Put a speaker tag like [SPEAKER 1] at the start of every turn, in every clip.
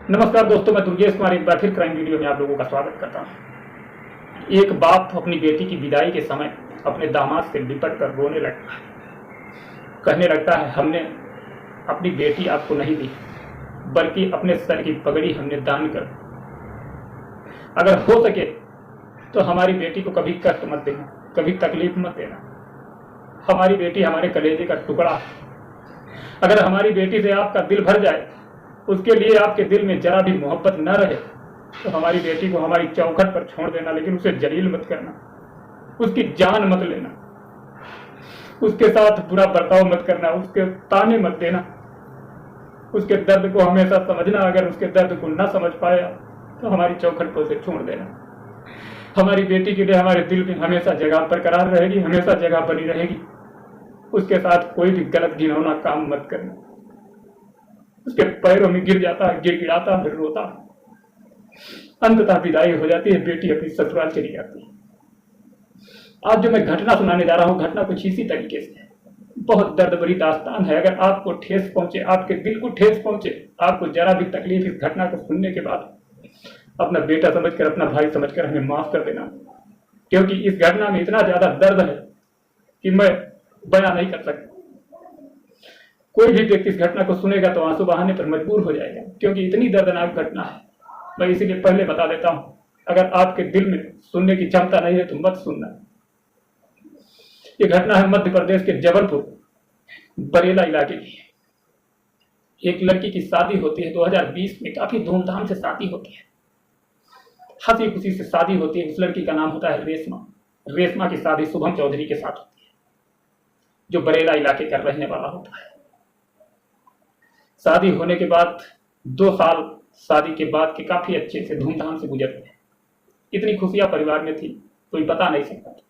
[SPEAKER 1] नमस्कार दोस्तों, मैं दुर्गेश कुमार एक बार फिर क्राइम वीडियो में आप लोगों का स्वागत करता हूँ। एक बाप अपनी बेटी की विदाई के समय अपने दामाद से लिपट कर रोने लगता है। कहने लगता है, हमने अपनी बेटी आपको नहीं दी, बल्कि अपने सर की पगड़ी हमने दान कर। अगर हो सके तो हमारी बेटी को कभी कष्ट मत देना, कभी तकलीफ मत देना। हमारी बेटी हमारे कलेजे का टुकड़ा है। अगर हमारी बेटी से आपका दिल भर जाए, उसके लिए आपके दिल में जरा भी मोहब्बत न रहे, तो हमारी बेटी को हमारी चौखट पर छोड़ देना, लेकिन उसे जलील मत करना, उसकी जान मत लेना, उसके साथ बुरा बर्ताव मत करना, उसके ताने मत देना, उसके दर्द को हमेशा समझना। अगर उसके दर्द को न समझ पाया तो हमारी चौखट पर उसे छोड़ देना। हमारी बेटी के लिए हमारे दिल में हमेशा जगह बरकरार रहेगी, हमेशा जगह बनी रहेगी। उसके साथ कोई भी गलत घिनौना काम मत करना। उसके पैरों में गिर जाता है, गिड़गिड़ाता फिर रोता। अंततः विदाई हो जाती है, बेटी अपनी ससुराल चली जाती है। आज जो मैं घटना सुनाने जा रहा हूँ, घटना कुछ इसी तरीके से है। बहुत दर्द भरी दास्तान है। अगर आपको ठेस पहुंचे, आपके दिल को ठेस पहुंचे, आपको जरा भी तकलीफ इस घटना को सुनने के बाद, अपना बेटा समझकर, अपना भाई समझकर हमें माफ कर देना, क्योंकि इस घटना में इतना ज्यादा दर्द है कि मैं बयां नहीं कर सकता। कोई भी व्यक्ति इस घटना को सुनेगा तो आंसू बहाने पर मजबूर हो जाएगा, क्योंकि इतनी दर्दनाक घटना है। मैं इसीलिए पहले बता देता हूं, अगर आपके दिल में सुनने की क्षमता नहीं है तो मत सुनना। ये घटना है मध्य प्रदेश के जबलपुर बरेला इलाके की। एक लड़की की शादी होती है 2020 में। काफी धूमधाम से शादी होती है, हंसी खुशी से शादी होती है। उस लड़की का नाम होता है रेशमा। रेशमा की शादी शुभम चौधरी के साथ होती है, जो बरेला इलाके का रहने वाला होता है। शादी होने के बाद 2 साल शादी के बाद के काफी अच्छे से धूमधाम से गुजरते हैं। इतनी खुशियां परिवार में थी, कोई बता नहीं सकता था।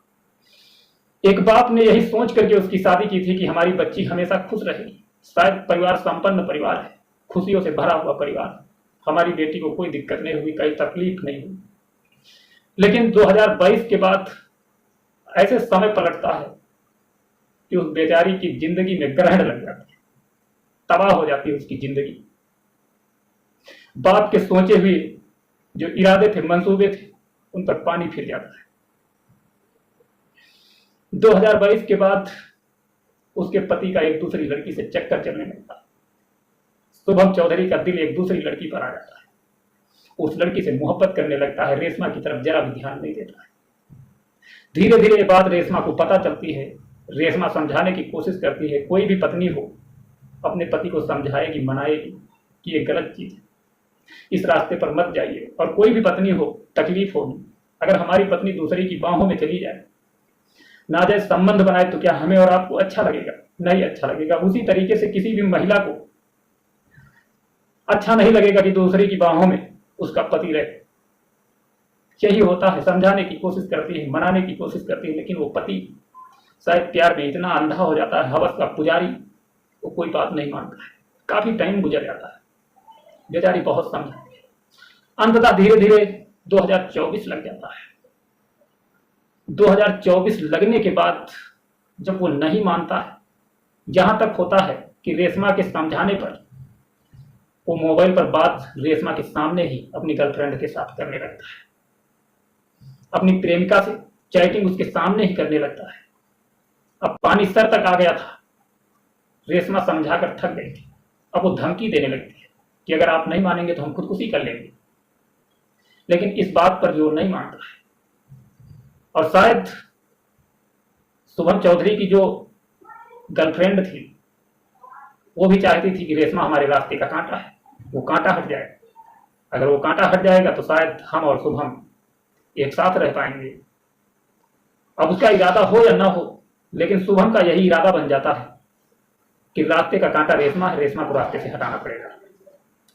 [SPEAKER 1] एक बाप ने यही सोच करके उसकी शादी की थी कि हमारी बच्ची हमेशा खुश रहेगी। शायद परिवार संपन्न परिवार है, खुशियों से भरा हुआ परिवार, हमारी बेटी को कोई दिक्कत नहीं हुई, कोई तकलीफ नहीं हुई। लेकिन 2022 के बाद ऐसे समय पलटता है कि उस बेचारी की जिंदगी में ग्रहण लग जाती है, तबाह हो जाती है उसकी जिंदगी। बाप के सोचे हुए जो इरादे थे, मंसूबे थे, उन पर पानी फिर जाता है। 2022 के बाद उसके पति का एक दूसरी लड़की से चक्कर चलने लगता है। शुभम चौधरी का दिल एक दूसरी लड़की पर आ जाता है। उस लड़की से मोहब्बत करने लगता है, रेशमा की तरफ जरा भी ध्यान नहीं देता है। धीरे धीरे ये बात रेशमा को पता चलती है। रेशमा समझाने की कोशिश करती है। कोई भी पत्नी हो अपने पति को समझाएगी, मनाएगी कि ये गलत चीज है, इस रास्ते पर मत जाइए। और कोई भी पत्नी हो, तकलीफ होगी। अगर हमारी पत्नी दूसरे की बाहों में चली जाए, नाजायज संबंध बनाए, तो क्या हमें और आपको अच्छा लगेगा? नहीं अच्छा लगेगा। उसी तरीके से किसी भी महिला को अच्छा नहीं लगेगा कि दूसरे की बाहों में उसका पति रहे। यही होता है, समझाने की कोशिश करती है, मनाने की कोशिश करती है, लेकिन वो पति शायद प्यार में इतना अंधा हो जाता है, हवस का पुजारी, वो कोई बात नहीं मानता है। काफी टाइम गुजर जाता है, बेचारी बहुत समझाती है। अंततः धीरे धीरे 2024 लग जाता है। 2024 लगने के बाद जब वो नहीं मानता है, जहां तक होता है कि रेशमा के समझाने पर वो मोबाइल पर बात रेशमा के सामने ही अपनी गर्लफ्रेंड के साथ करने लगता है। अपनी प्रेमिका से चैटिंग उसके सामने ही करने लगता है। अब पानी सर तक आ गया था। रेशमा समझाकर थक गई थी। अब वो धमकी देने लगती है कि अगर आप नहीं मानेंगे तो हम खुदकुशी कर लेंगे। लेकिन इस बात पर जो नहीं मानता है, और शायद शुभम चौधरी की जो गर्लफ्रेंड थी, वो भी चाहती थी कि रेशमा हमारे रास्ते का कांटा है, वो कांटा हट जाए। अगर वो कांटा हट जाएगा तो शायद हम और शुभम एक साथ रह पाएंगे। अब उसका इरादा हो या ना हो, लेकिन शुभम का यही इरादा बन जाता है कि रास्ते का कांटा रेशमा है, रेशमा को रास्ते से हटाना पड़ेगा।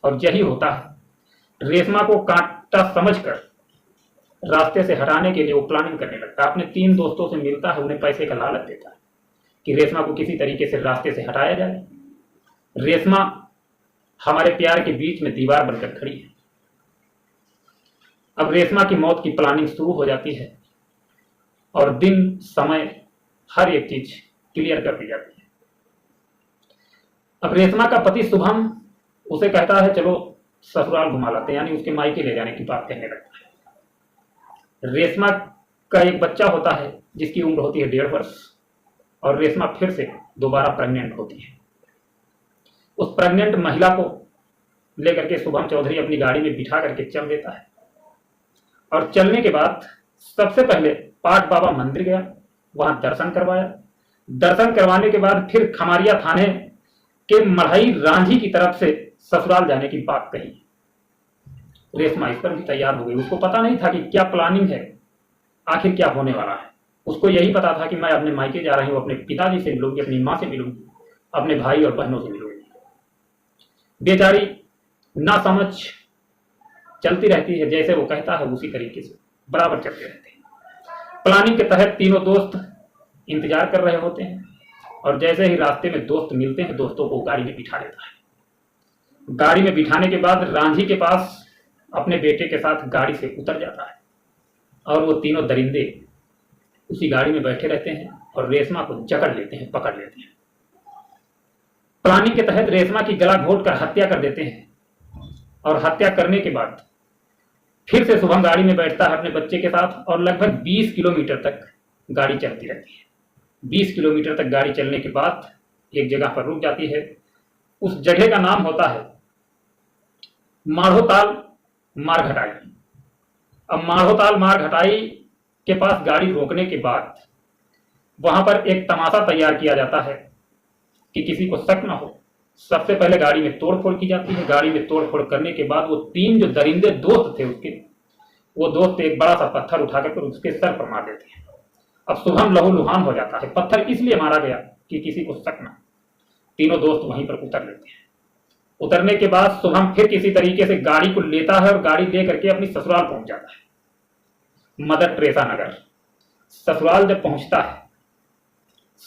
[SPEAKER 1] और यही होता है। रेशमा को कांटा समझकर रास्ते से हटाने के लिए वो प्लानिंग करने लगता है। अपने 3 दोस्तों से मिलता है, उन्हें पैसे का लालच देता है कि रेशमा को किसी तरीके से रास्ते से हटाया जाए। रेशमा हमारे प्यार के बीच में दीवार बनकर खड़ी है। अब रेशमा की मौत की प्लानिंग शुरू हो जाती है और दिन समय हर एक चीज क्लियर कर दी जाती है। अब रेशमा का पति शुभम उसे कहता है, चलो ससुराल घुमा लाते हैं, यानी उसके मायके ले जाने की बात कहने लगता है। रेशमा का एक बच्चा होता है जिसकी उम्र होती है 1.5 वर्ष, और रेशमा फिर से दोबारा प्रेग्नेंट होती है। उस प्रेग्नेंट महिला को लेकर के शुभम चौधरी अपनी गाड़ी में बिठा करके चल देता है, और चलने के बाद सबसे पहले पाट बाबा मंदिर गया, वहां दर्शन करवाया। दर्शन करवाने के बाद फिर खमारिया थाने के मढ़ई रांझी की तरफ से ससुराल जाने की बात कही। रेशमा इस पर भी तैयार हो गई। उसको पता नहीं था कि क्या प्लानिंग है, आखिर क्या होने वाला है। उसको यही पता था कि मैं अपने मायके जा रही हूँ, अपने पिताजी से मिलूंगी, अपनी माँ से मिलूंगी, अपने भाई और बहनों से मिलूंगी। बेचारी ना समझ चलती रहती है, जैसे वो कहता है उसी तरीके से बराबर चलते रहते हैं। प्लानिंग के तहत तीनों दोस्त इंतजार कर रहे होते हैं, और जैसे ही रास्ते में दोस्त मिलते हैं, दोस्तों को गाड़ी में बिठा लेता है। गाड़ी में बिठाने के बाद रांझी के पास अपने बेटे के साथ गाड़ी से उतर जाता है, और वो तीनों दरिंदे उसी गाड़ी में बैठे रहते हैं और रेशमा को जकड़ लेते हैं, पकड़ लेते हैं। प्लानिंग के तहत रेशमा की गला घोट कर हत्या कर देते हैं, और हत्या करने के बाद फिर से शुभम गाड़ी में बैठता है अपने बच्चे के साथ, और लगभग 20 किलोमीटर तक गाड़ी चलती रहती है। 20 किलोमीटर तक गाड़ी चलने के बाद एक जगह पर रुक जाती है। उस जगह का नाम होता है माढ़ोताल मारघटाई। अब माढ़ोताल मारघटाई के पास गाड़ी रोकने के बाद वहां पर एक तमाशा तैयार किया जाता है कि किसी को शक न हो। सबसे पहले गाड़ी में तोड़फोड़ की जाती है। गाड़ी में तोड़फोड़ करने के बाद वो तीन जो दरिंदे दोस्त थे उसके, वो दोस्त एक बड़ा सा पत्थर उठाकर उसके सर पर मार देते हैं। अब शुभम लहूलुहान हो जाता है। पत्थर इसलिए मारा गया कि किसी को शक न। तीनों दोस्त वहीं पर उतर लेते हैं। उतरने के बाद शुभम फिर किसी तरीके से गाड़ी को लेता है और गाड़ी ले करके अपनी ससुराल पहुंच जाता है, मदर टेरेसा नगर। ससुराल जब पहुंचता है,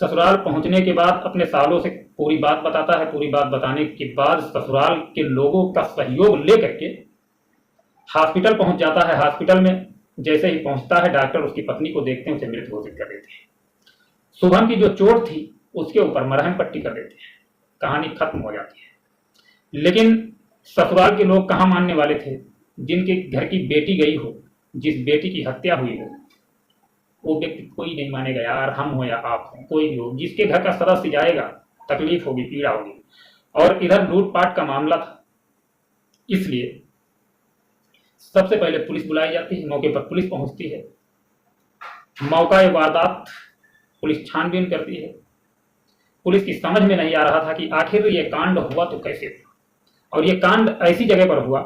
[SPEAKER 1] ससुराल पहुंचने के बाद अपने सालों से पूरी बात बताता है। पूरी बात बताने के बाद ससुराल के लोगों का सहयोग लेकर के हॉस्पिटल पहुंच जाता है। हॉस्पिटल में जैसे ही पहुंचता है, डॉक्टर उसकी पत्नी को देखते हैं, उसे मृत घोषित कर देते हैं। शुभम की जो चोट थी उसके ऊपर मरहम पट्टी कर देते हैं, कहानी खत्म हो जाती है। लेकिन ससुराल के लोग कहाँ मानने वाले थे। जिनके घर की बेटी गई हो, जिस बेटी की हत्या हुई हो, वो व्यक्ति कोई नहीं मानेगा यार, हम हो या आप हो, कोई भी हो। जिसके घर का सदस्य जाएगा तकलीफ होगी, पीड़ा होगी। और इधर लूटपाट का मामला था, इसलिए सबसे पहले पुलिस बुलाई जाती है। मौके पर पुलिस पहुंचती है। मौका वारदात पुलिस छानबीन करती है। पुलिस की समझ में नहीं आ रहा था कि आखिर ये कांड हुआ तो कैसे हुआ, और ये कांड ऐसी जगह पर हुआ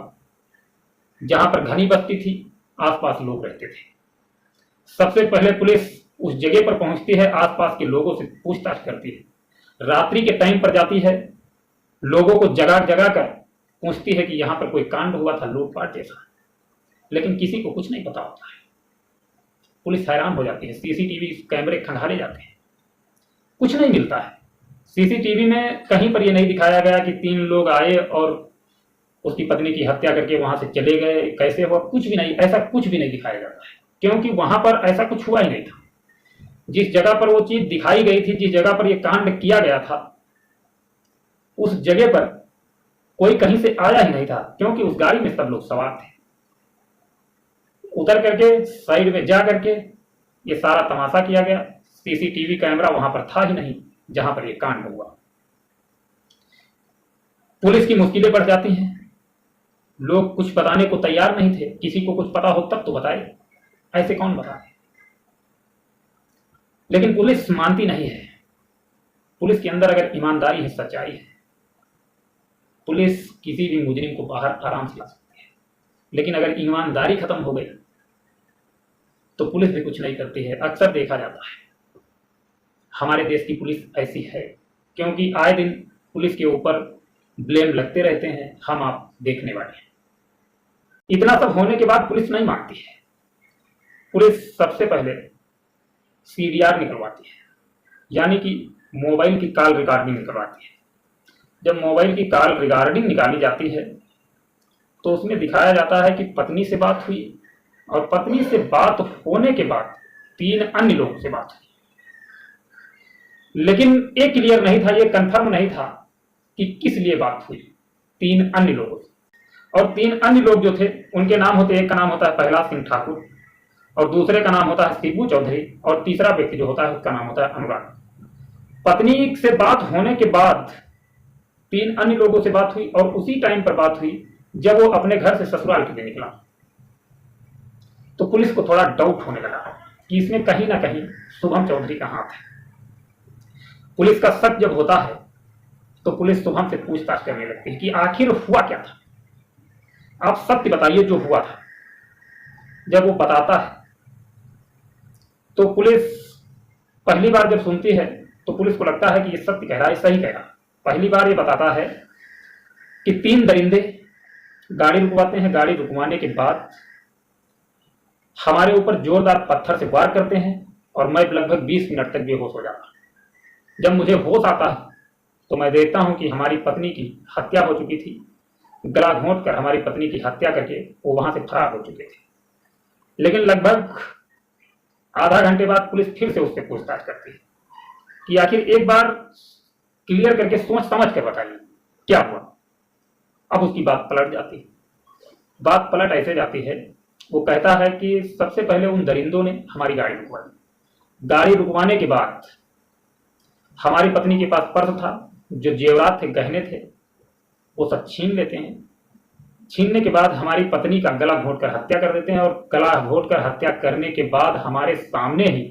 [SPEAKER 1] जहां पर घनी बस्ती थी, आसपास लोग रहते थे। सबसे पहले पुलिस उस जगह पर पहुंचती है, आसपास के लोगों से पूछताछ करती है। रात्रि के टाइम पर जाती है, लोगों को जगा जगा कर पूछती है कि यहां पर कोई कांड हुआ था लूटपाट जैसा, लेकिन किसी को कुछ नहीं पता होता है। पुलिस हैरान हो जाती है। सीसीटीवी कैमरे खंगाले जाते हैं, कुछ नहीं मिलता है। सीसीटीवी में कहीं पर यह नहीं दिखाया गया कि 3 लोग आए और उसकी पत्नी की हत्या करके वहां से चले गए, कैसे हुआ, कुछ भी नहीं। ऐसा कुछ भी नहीं दिखाया जाता है, क्योंकि वहां पर ऐसा कुछ हुआ ही नहीं था। जिस जगह पर वो चीज दिखाई गई थी, जिस जगह पर यह कांड किया गया था, उस जगह पर कोई कहीं से आया ही नहीं था, क्योंकि उस गाड़ी में सब लोग सवार थे। उतर करके साइड में जा करके ये सारा तमाशा किया गया। सीसीटीवी कैमरा वहां पर था ही नहीं जहां पर यह कांड हुआ। पुलिस की मुश्किलें बढ़ जाती हैं। लोग कुछ बताने को तैयार नहीं थे। किसी को कुछ पता हो तब तो बताए, ऐसे कौन बताए। लेकिन पुलिस मानती नहीं है। पुलिस के अंदर अगर ईमानदारी है, सच्चाई है, पुलिस किसी भी मुजरिम को बाहर आराम से ला सकती है। लेकिन अगर ईमानदारी खत्म हो गई तो पुलिस भी कुछ नहीं करती है। अक्सर देखा जाता है हमारे देश की पुलिस ऐसी है, क्योंकि आए दिन पुलिस के ऊपर ब्लेम लगते रहते हैं, हम आप देखने वाले हैं। इतना सब होने के बाद पुलिस नहीं मानती है। पुलिस सबसे पहले सीडीआर निकलवाती है, यानी कि मोबाइल की कॉल रिकॉर्डिंग निकलवाती है। जब मोबाइल की कॉल रिकॉर्डिंग निकाली जाती है तो उसमें दिखाया जाता है कि पत्नी से बात हुई, और पत्नी से बात होने के बाद 3 अन्य लोगों से बात हुई। लेकिन ये क्लियर नहीं था, ये कंफर्म नहीं था कि किस लिए बात हुई 3 अन्य लोगों से। और 3 अन्य लोग जो थे उनके नाम होते, एक का नाम होता है प्रहलाद सिंह ठाकुर, और दूसरे का नाम होता है शिबू चौधरी, और तीसरा व्यक्ति जो होता है उसका नाम होता है अनुराग। पत्नी से बात होने के बाद 3 अन्य लोगों से बात हुई, और उसी टाइम पर बात हुई जब वो अपने घर से ससुराल के लिए निकला। तो पुलिस को थोड़ा डाउट होने लगा कि इसमें कहीं ना कहीं शुभम चौधरी का हाथ है। पुलिस का शक जब होता है तो पुलिस शुभम से पूछताछ करने लगती है कि आखिर हुआ क्या था, आप सत्य बताइए जो हुआ था। जब वो बताता है तो पुलिस पहली बार जब सुनती है तो पुलिस को लगता है कि ये सत्य कह रहा है, सही कह रहा है। पहली बार ये बताता है कि 3 दरिंदे गाड़ी रुकवाते हैं, गाड़ी रुकवाने के बाद हमारे ऊपर जोरदार पत्थर से वार करते हैं और मैं लगभग 20 मिनट तक बेहोश हो जाता। जब मुझे होश आता है तो मैं देखता हूं कि हमारी पत्नी की हत्या हो चुकी थी। गला घोंट कर हमारी पत्नी की हत्या करके वो वहां से फरार हो चुके थे। लेकिन लगभग आधा घंटे बाद पुलिस फिर से उससे पूछताछ करती है कि आखिर एक बार क्लियर करके सोच समझ कर बताइए क्या हुआ। अब उसकी बात पलट जाती है। बात पलट ऐसे जाती है, वो कहता है कि सबसे पहले उन दरिंदों ने हमारी गाड़ी रुकवाई। गाड़ी रुकवाने के बाद हमारी पत्नी के पास पर्स था, जो जेवरात थे, गहने थे, वो सब छीन लेते हैं। छीनने के बाद हमारी पत्नी का गला घोंटकर हत्या कर देते हैं, और गला घोंटकर हत्या करने के बाद हमारे सामने ही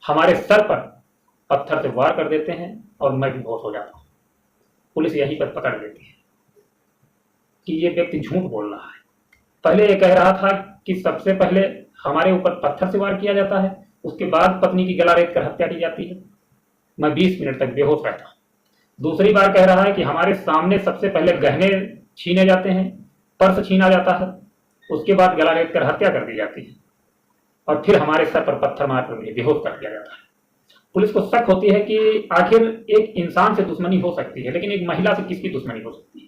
[SPEAKER 1] हमारे सर पर पत्थर से वार कर देते हैं और मैं भी बेहोश हो जाता हूं। पुलिस यहीं पर पकड़ लेती है कि ये व्यक्ति झूठ बोल रहा है। पहले ये कह रहा था कि सबसे पहले हमारे ऊपर पत्थर से वार किया जाता है, उसके बाद पत्नी की गला रेत कर हत्या की जाती है, मैं 20 मिनट तक बेहोश रहता हूं। दूसरी बार कह रहा है कि हमारे सामने सबसे पहले गहने छीने जाते हैं, पर्स छीना जाता है, उसके बाद गला रेत कर हत्या कर दी जाती है, और फिर हमारे सर पर पत्थर मारकर मुझे बेहोश कर दिया जाता है। पुलिस को शक होती है कि आखिर एक इंसान से दुश्मनी हो सकती है, लेकिन एक महिला से किसकी दुश्मनी हो सकती है।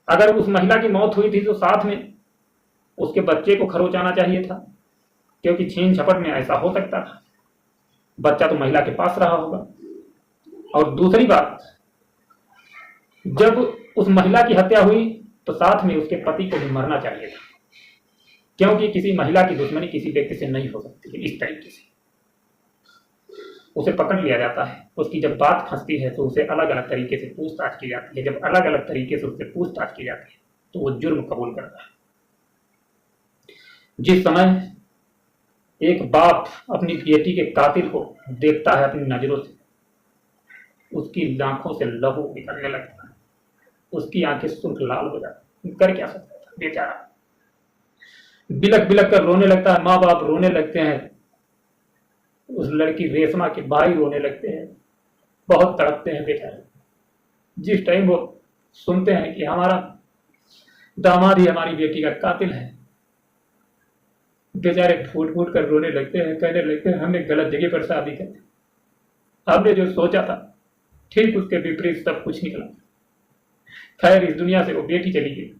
[SPEAKER 1] अगर उस महिला की मौत हुई थी तो साथ में उसके बच्चे को खरोचाना चाहिए था, क्योंकि छीन झपट में ऐसा हो सकता था। बच्चा तो महिला के पास रहा होगा। और दूसरी बात, जब उस महिला की हत्या हुई तो साथ में उसके पति को भी मरना चाहिए था, क्योंकि किसी महिला की दुश्मनी किसी व्यक्ति से नहीं हो सकती है इस तरीके से। उसे पकड़ लिया जाता है, उसकी जब बात फंसती है तो उसे अलग अलग तरीके से पूछताछ की जाती है। जब अलग अलग तरीके से उससे पूछताछ की जाती है तो वो जुर्म कबूल करता है। जिस समय एक बाप अपनी बेटी के कातिल को देखता है अपनी नजरों से, उसकी आंखों से लहू निकलने लगता है, उसकी आंखें सुर्ख लाल हो जाती। कर क्या सकता था बेचारा, बिलक बिलक कर रोने लगता है। माँ बाप रोने लगते हैं, उस लड़की रेशमा के भाई रोने लगते हैं, बहुत तड़पते हैं बेचारे। जिस टाइम वो सुनते हैं कि हमारा दामाद ही हमारी बेटी का कातिल है, बेचारे फूट फूट कर रोने लगते हैं, कहने लगते हैं हमने गलत जगह पर शादी कर दी, हमने जो सोचा था ठीक उसके विपरीत सब कुछ निकला। खैर, इस दुनिया से वो बेटी चली गई।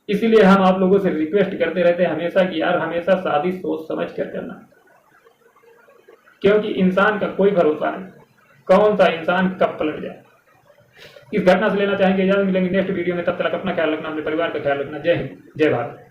[SPEAKER 1] इसीलिए हम आप लोगों से रिक्वेस्ट करते रहते हैं हमेशा कि यार हमेशा शादी सोच समझ कर करना, क्योंकि इंसान का कोई भरोसा नहीं, कौन सा इंसान कब पलट जाए। इस घटना से लेना चाहेंगे, इजाजत, मिलेंगे नेक्स्ट वीडियो में। तब तक अपना ख्याल रखना, अपने परिवार का ख्याल रखना। जय हिंद, जय भारत।